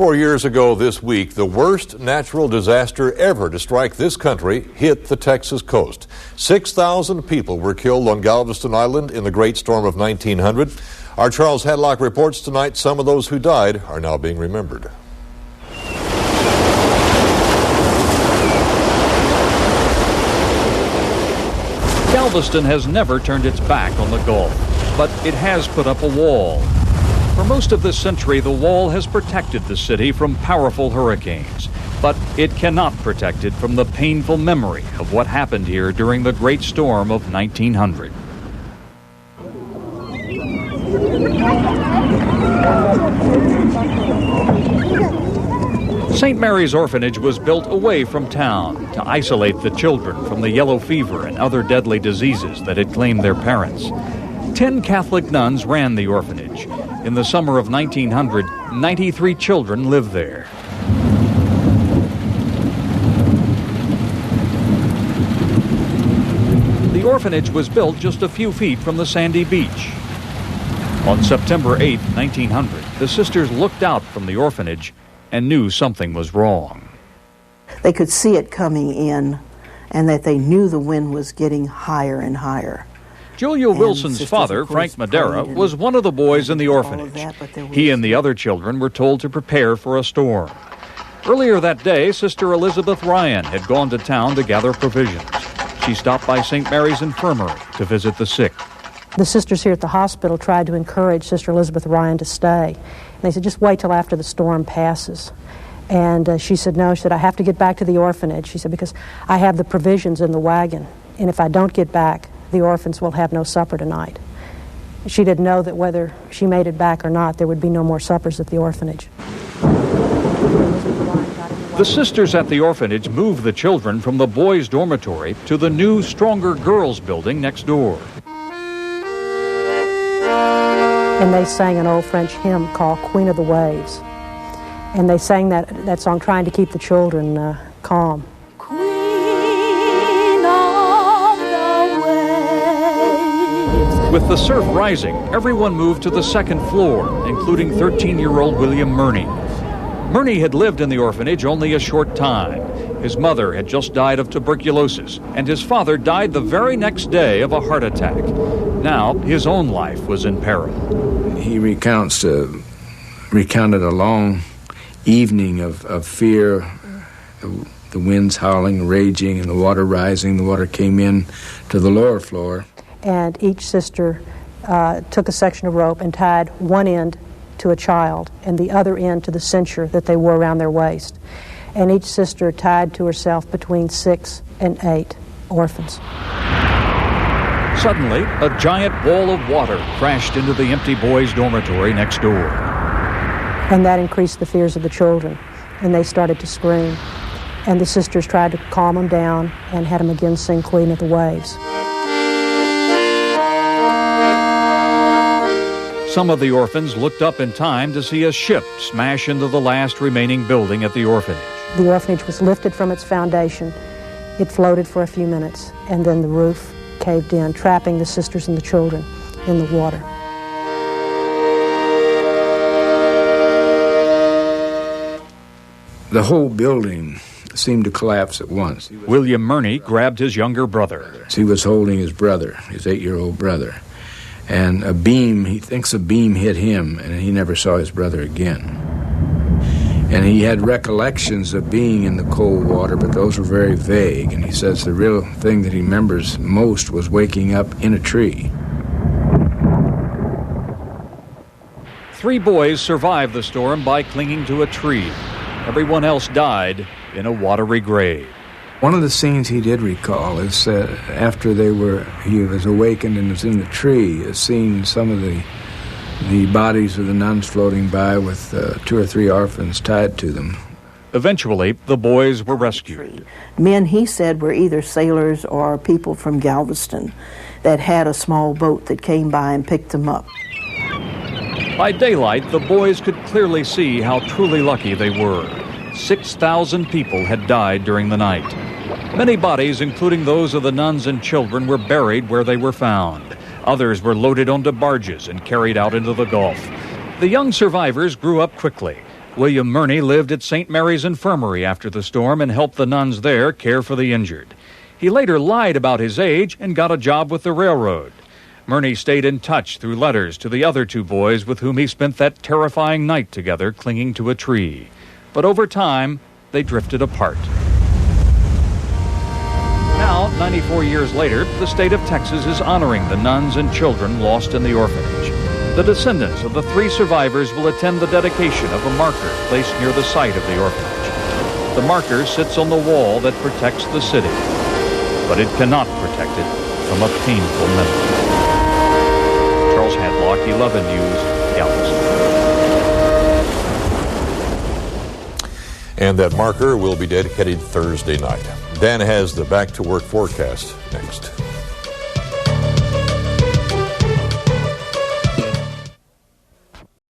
4 years ago this week, the worst natural disaster ever to strike this country hit the Texas coast. 6,000 people were killed on Galveston Island in the Great Storm of 1900. Our Charles Hadlock reports tonight some of those who died are now being remembered. Galveston has never turned its back on the Gulf, but it has put up a wall. For most of this century, the wall has protected the city from powerful hurricanes, but it cannot protect it from the painful memory of what happened here during the Great Storm of 1900. St. Mary's Orphanage was built away from town to isolate the children from the yellow fever and other deadly diseases that had claimed their parents. 10 Catholic nuns ran the orphanage. In the summer of 1900, 93 children lived there. The orphanage was built just a few feet from the sandy beach. On September 8, 1900, the sisters looked out from the orphanage and knew something was wrong. They could see it coming in, and that they knew the wind was getting higher and higher. Julia Wilson's father, Frank Madera, was one of the boys in the orphanage. He and the other children were told to prepare for a storm. Earlier that day, Sister Elizabeth Ryan had gone to town to gather provisions. She stopped by St. Mary's Infirmary to visit the sick. The sisters here at the hospital tried to encourage Sister Elizabeth Ryan to stay. And they said, just wait till after the storm passes. And she said, no. She said, I have to get back to the orphanage. She said, because I have the provisions in the wagon. And if I don't get back, the orphans will have no supper tonight. She didn't know that whether she made it back or not, there would be no more suppers at the orphanage. The sisters at the orphanage moved the children from the boys' dormitory to the new, stronger girls' building next door. And they sang an old French hymn called Queen of the Waves. And they sang that song trying to keep the children calm. With the surf rising, everyone moved to the second floor, including 13-year-old William Murney. Murney had lived in the orphanage only a short time. His mother had just died of tuberculosis, and his father died the very next day of a heart attack. Now, his own life was in peril. He recounted a long evening of fear, the winds howling, raging, and the water rising. The water came in to the lower floor. And each sister took a section of rope and tied one end to a child and the other end to the cincture that they wore around their waist. And each sister tied to herself between 6 and 8 orphans. Suddenly, a giant wall of water crashed into the empty boys' dormitory next door. And that increased the fears of the children, and they started to scream. And the sisters tried to calm them down and had them again sing Queen of the Waves. Some of the orphans looked up in time to see a ship smash into the last remaining building at the orphanage. The orphanage was lifted from its foundation. It floated for a few minutes, and then the roof caved in, trapping the sisters and the children in the water. The whole building seemed to collapse at once. William Murney grabbed his younger brother. He was holding his brother, his 8-year-old brother. And he thinks a beam hit him, and he never saw his brother again. And he had recollections of being in the cold water, but those were very vague. And he says the real thing that he remembers most was waking up in a tree. 3 boys survived the storm by clinging to a tree. Everyone else died in a watery grave. One of the scenes he did recall is after he was awakened and was in the tree, seeing some of the bodies of the nuns floating by with 2 or 3 orphans tied to them. Eventually, the boys were rescued. Men, he said, were either sailors or people from Galveston that had a small boat that came by and picked them up. By daylight, the boys could clearly see how truly lucky they were. 6,000 people had died during the night. Many bodies, including those of the nuns and children, were buried where they were found. Others were loaded onto barges and carried out into the Gulf. The young survivors grew up quickly. William Murney lived at St. Mary's Infirmary after the storm and helped the nuns there care for the injured. He later lied about his age and got a job with the railroad. Murney stayed in touch through letters to the other two boys with whom he spent that terrifying night together clinging to a tree. But over time, they drifted apart. Now, 94 years later, the state of Texas is honoring the nuns and children lost in the orphanage. The descendants of the 3 survivors will attend the dedication of a marker placed near the site of the orphanage. The marker sits on the wall that protects the city, but it cannot protect it from a painful memory. Charles Hadlock, 11 News, Galveston. And that marker will be dedicated Thursday night. Dan has the back to work forecast next.